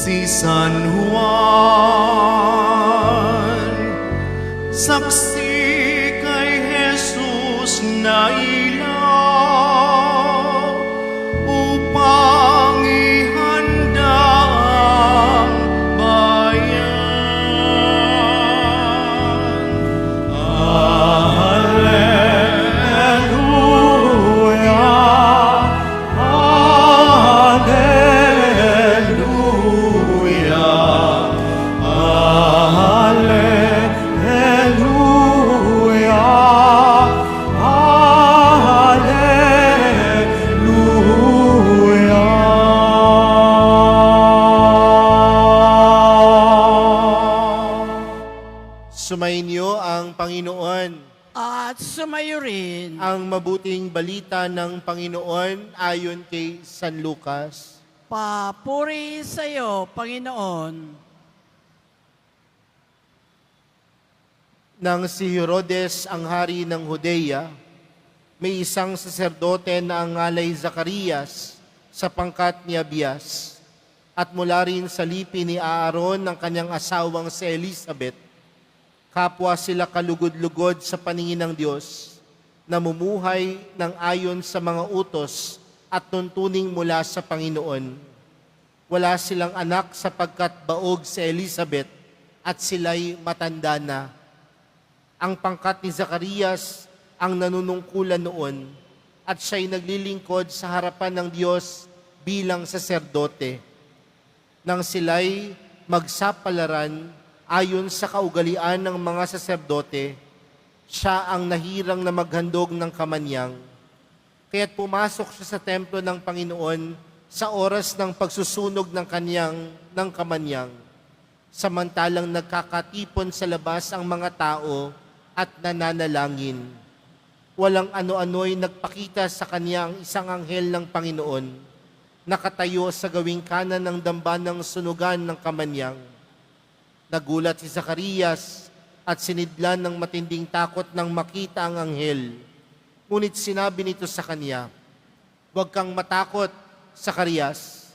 Si San Juan, saksi kay Jesus na ilaw, upang ihanda ang bayan. Alleluia, Alleluia, Alleluia, Alleluia. Sumainyo ang Panginoon. At sumayo rin. Ang mabuting balita ng Panginoon ayon kay San Lucas. Papuri sa iyo, Panginoon. Nang si Herodes ang hari ng Judea, may isang saserdote na ang ngalay Zacarias sa pangkat ni Abias, at mula rin sa lipi ni Aaron ng kanyang asawang si Elizabeth. Kapwa sila kalugod-lugod sa paningin ng Diyos, namumuhay ng ayon sa mga utos at tuntuning mula sa Panginoon. Wala silang anak sapagkat baog si Elizabeth at sila'y matanda na. Ang pangkat ni Zacarias ang nanunungkulan noon at siya'y naglilingkod sa harapan ng Diyos bilang saserdote. Nang sila'y magsapalaran ayon sa kaugalian ng mga saserdote, siya ang nahirang na maghandog ng kamanyang. Kaya't pumasok siya sa templo ng Panginoon sa oras ng pagsusunog ng kamanyang, samantalang nagkakatipon sa labas ang mga tao at nananalangin. Walang ano-ano'y nagpakita sa kanya ang isang anghel ng Panginoon, nakatayo sa gawing kanan ng dambanang sunugan ng kamanyang. Nagulat si Zacarias at sinidlan ng matinding takot nang makita ang anghel. Ngunit sinabi nito sa kanya, "Huwag kang matakot, Zacarias.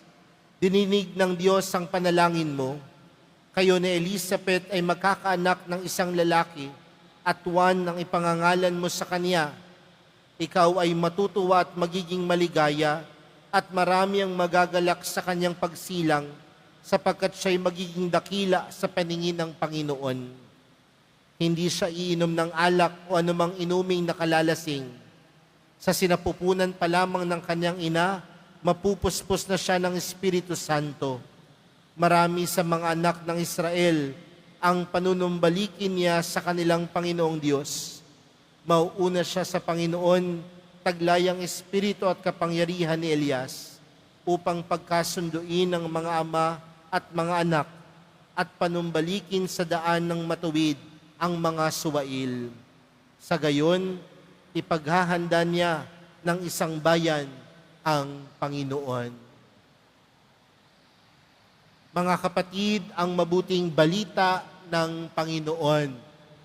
Dininig ng Diyos ang panalangin mo. Kayo ni Elizabeth ay magkakaanak ng isang lalaki at Juan ang ipangangalan mo sa kanya. Ikaw ay matutuwa at magiging maligaya at marami ang magagalak sa kanyang pagsilang sapagkat siya'y magiging dakila sa paningin ng Panginoon. Hindi siya iinom ng alak o anumang inuming nakalalasing. Sa sinapupunan pa lamang ng kanyang ina, mapupuspos na siya ng Espiritu Santo. Marami sa mga anak ng Israel ang panunumbalikin niya sa kanilang Panginoong Diyos. Mauuna siya sa Panginoon, taglay ang espiritu at kapangyarihan ni Elias, upang pagkasunduin ng mga ama at mga anak at panumbalikin sa daan ng matuwid ang mga suwail. Sa gayon, ipaghahanda niya ng isang bayan ang Panginoon." Mga kapatid, ang mabuting balita ng Panginoon.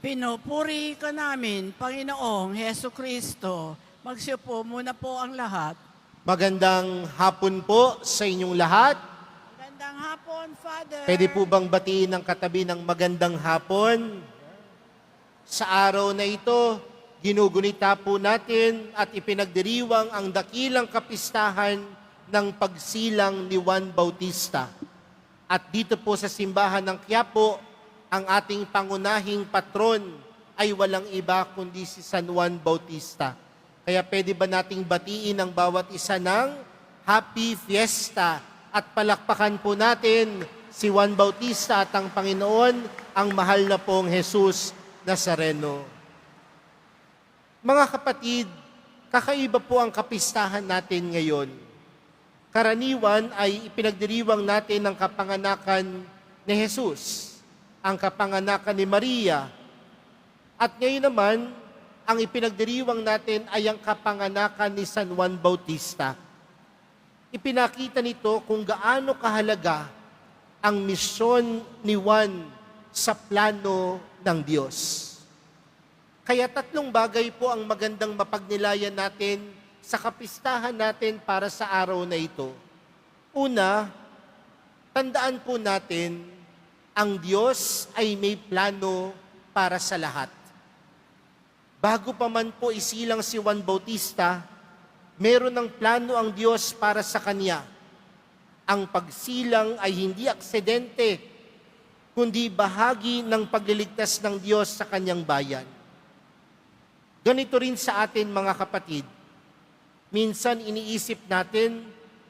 Pinupuri ka namin, Panginoong Heso Kristo. Magsiupo muna po ang lahat. Magandang hapon po sa inyong lahat. Magandang hapon, Father. Pwede po bang batiin ng katabi ng magandang hapon? Sa araw na ito, ginugunita po natin at ipinagdiriwang ang dakilang kapistahan ng pagsilang ni Juan Bautista. At dito po sa simbahan ng Quiapo, ang ating pangunahing patron ay walang iba kundi si San Juan Bautista. Kaya pwede ba nating batiin ang bawat isa ng Happy Fiesta at palakpakan po natin si Juan Bautista at ang Panginoon, ang mahal na pong Jesus Nazareno. Mga kapatid, kakaiba po ang kapistahan natin ngayon. Karaniwan ay ipinagdiriwang natin ang kapanganakan ni Jesus, ang kapanganakan ni Maria. At ngayon naman, ang ipinagdiriwang natin ay ang kapanganakan ni San Juan Bautista. Ipinakita nito kung gaano kahalaga ang misyon ni Juan sa plano ng Diyos. Kaya tatlong bagay po ang magandang mapagnilayan natin sa kapistahan natin para sa araw na ito. Una, Tandaan po natin, ang Diyos ay may plano para sa lahat. Bago pa man po isilang si Juan Bautista, meron ng plano ang Diyos para sa kanya. Ang pagsilang ay hindi aksidente, kundi bahagi ng pagliligtas ng Diyos sa kanyang bayan. Ganito rin sa atin mga kapatid. Minsan iniisip natin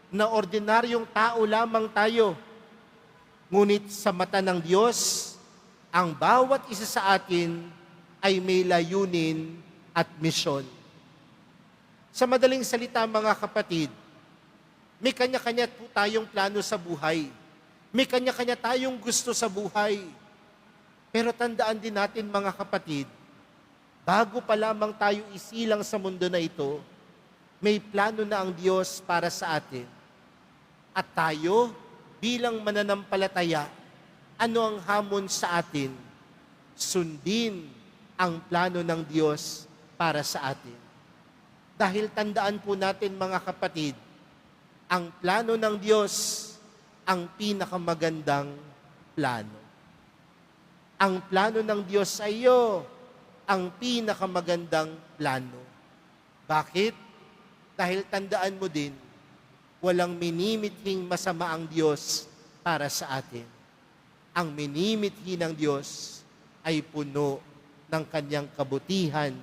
na ordinaryong tao lamang tayo. Ngunit sa mata ng Diyos, ang bawat isa sa atin ay may layunin at misyon. Sa madaling salita mga kapatid, may kanya-kanya po tayong plano sa buhay. May kanya-kanya tayong gusto sa buhay. Pero tandaan din natin mga kapatid, bago pa lamang tayo isilang sa mundo na ito, may plano na ang Diyos para sa atin. At tayo, bilang mananampalataya, ano ang hamon sa atin? Sundin ang plano ng Diyos para sa atin. Dahil tandaan po natin mga kapatid, ang plano ng Diyos ang pinakamagandang plano. Ang plano ng Diyos sa iyo ang pinakamagandang plano. Bakit? Dahil tandaan mo din, walang minimithing masama ang Diyos para sa atin. Ang minimithi ng Diyos ay puno ng kanyang kabutihan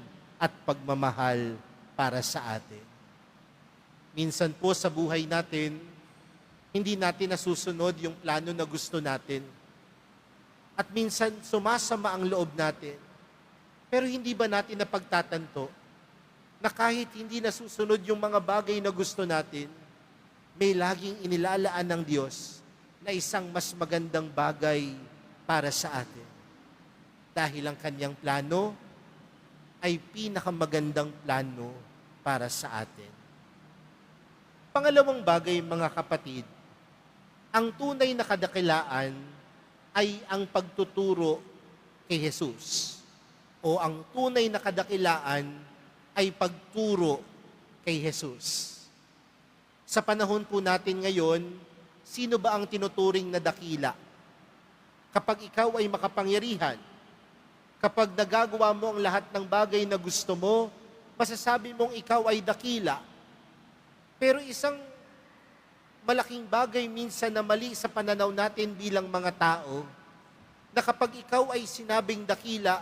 at pagmamahal para sa atin. Minsan po sa buhay natin, hindi natin nasusunod yung plano na gusto natin. At minsan sumasama ang loob natin. Pero hindi ba natin napagtatanto na kahit hindi nasusunod yung mga bagay na gusto natin, may laging inilalaan ng Diyos na isang mas magandang bagay para sa atin. Dahil ang kanyang plano ay pinakamagandang plano para sa atin. Pangalawang bagay mga kapatid, ang tunay na kadakilaan ay ang pagtuturo kay Jesus. O ang tunay na kadakilaan ay pagturo kay Jesus. Sa panahon po natin ngayon, sino ba ang tinuturing na dakila? Kapag ikaw ay makapangyarihan, kapag nagagawa mo ang lahat ng bagay na gusto mo, masasabi mong ikaw ay dakila. Pero isang malaking bagay minsan na mali sa pananaw natin bilang mga tao, na kapag ikaw ay sinabing dakila,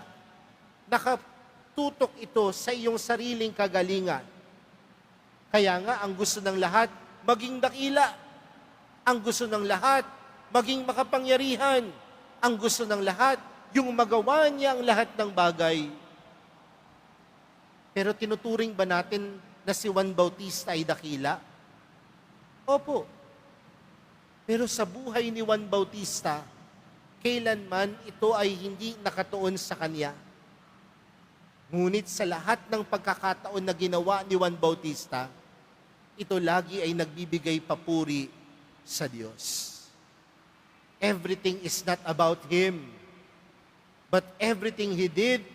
nakatutok ito sa iyong sariling kagalingan. Kaya nga, ang gusto ng lahat, maging dakila. Ang gusto ng lahat, maging makapangyarihan. Ang gusto ng lahat, yung magawa niya ang lahat ng bagay. Pero tinuturing ba natin na si Juan Bautista ay dakila? Opo. Pero sa buhay ni Juan Bautista, kailanman ito ay hindi nakatuon sa kanya. Ngunit sa lahat ng pagkakataon na ginawa ni Juan Bautista, ito lagi ay nagbibigay papuri sa Diyos. Everything is not about him, but everything he did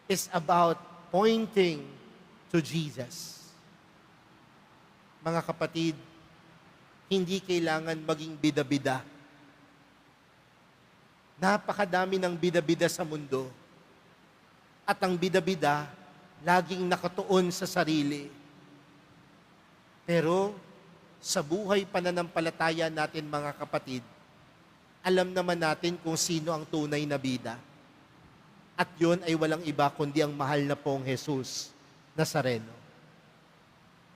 is about pointing to Jesus. Mga kapatid, hindi kailangan maging bida-bida. Napakadami ng bida-bida sa mundo. At ang bida-bida, laging nakatuon sa sarili. Pero, sa buhay pananampalataya natin mga kapatid, alam naman natin kung sino ang tunay na bida. At yun ay walang iba kundi ang mahal na pong Jesus Nazareno.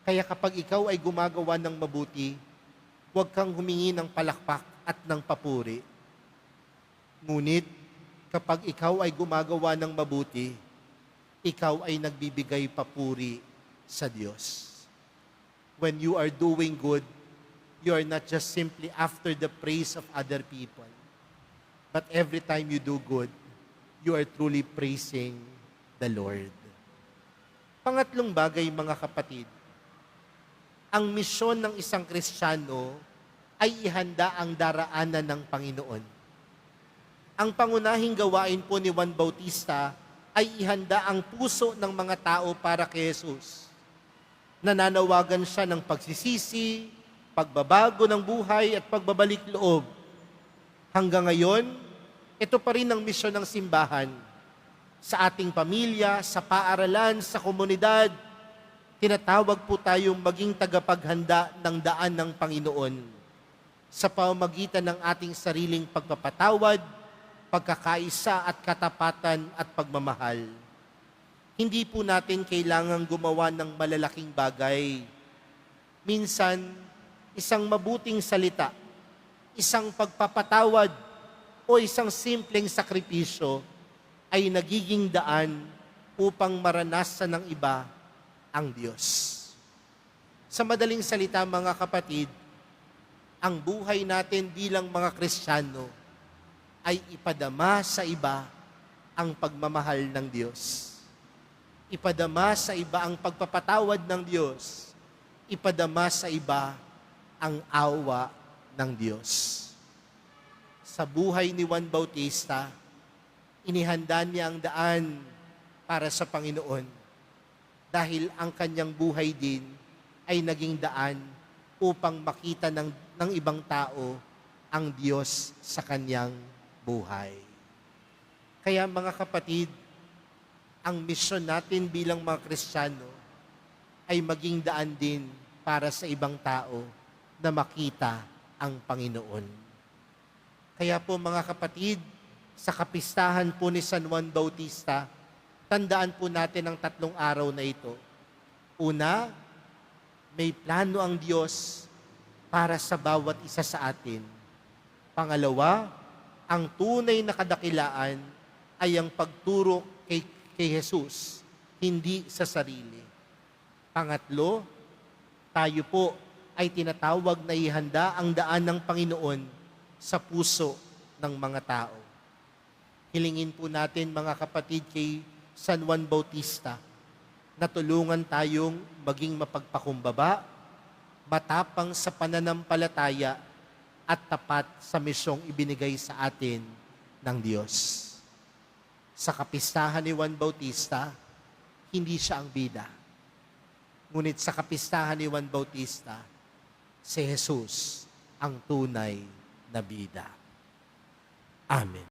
Kaya kapag ikaw ay gumagawa ng mabuti, huwag kang humingi ng palakpak at ng papuri. Ngunit, kapag ikaw ay gumagawa ng mabuti, ikaw ay nagbibigay papuri sa Diyos. When you are doing good, you are not just simply after the praise of other people. But every time you do good, you are truly praising the Lord. Pangatlong bagay, mga kapatid, ang misyon ng isang Kristiyano ay ihanda ang daraanan ng Panginoon. Ang pangunahing gawain po ni Juan Bautista ay ihanda ang puso ng mga tao para kay Jesus. Nananawagan siya ng pagsisisi, pagbabago ng buhay at pagbabalik loob. Hanggang ngayon, ito pa rin ang misyon ng simbahan. Sa ating pamilya, sa paaralan, sa komunidad, tinatawag po tayong maging tagapaghanda ng daan ng Panginoon sa pamamagitan ng ating sariling pagpapatawad, pagkakaisa at katapatan at pagmamahal. Hindi po natin kailangang gumawa ng malalaking bagay. Minsan, isang mabuting salita, isang pagpapatawad o isang simpleng sakripisyo ay nagiging daan upang maranasan ng iba ang Diyos. Sa madaling salita, mga kapatid, ang buhay natin bilang mga Kristiyano ay ipadama sa iba ang pagmamahal ng Diyos. Ipadama sa iba ang pagpapatawad ng Diyos. Ipadama sa iba ang awa ng Diyos. Sa buhay ni Juan Bautista, inihanda niya ang daan para sa Panginoon dahil ang kanyang buhay din ay naging daan upang makita ng ibang tao ang Diyos sa kanyang buhay. Kaya mga kapatid, ang misyon natin bilang mga Kristiyano ay maging daan din para sa ibang tao na makita ang Panginoon. Kaya po mga kapatid, sa kapistahan po ni San Juan Bautista, tandaan po natin ang 3 araw na ito. Una, may plano ang Diyos para sa bawat isa sa atin. Pangalawa, ang tunay na kadakilaan ay ang pagturo kay Jesus, hindi sa sarili. Pangatlo, tayo po ay tinatawag na ihanda ang daan ng Panginoon sa puso ng mga tao. Hilingin po natin mga kapatid kay San Juan Bautista na tulungan tayong maging mapagpakumbaba, matapang sa pananampalataya at tapat sa misyong ibinigay sa atin ng Diyos. Sa kapistahan ni Juan Bautista, hindi siya ang bida. Ngunit sa kapistahan ni Juan Bautista, si Jesus ang tunay na bida. Amen.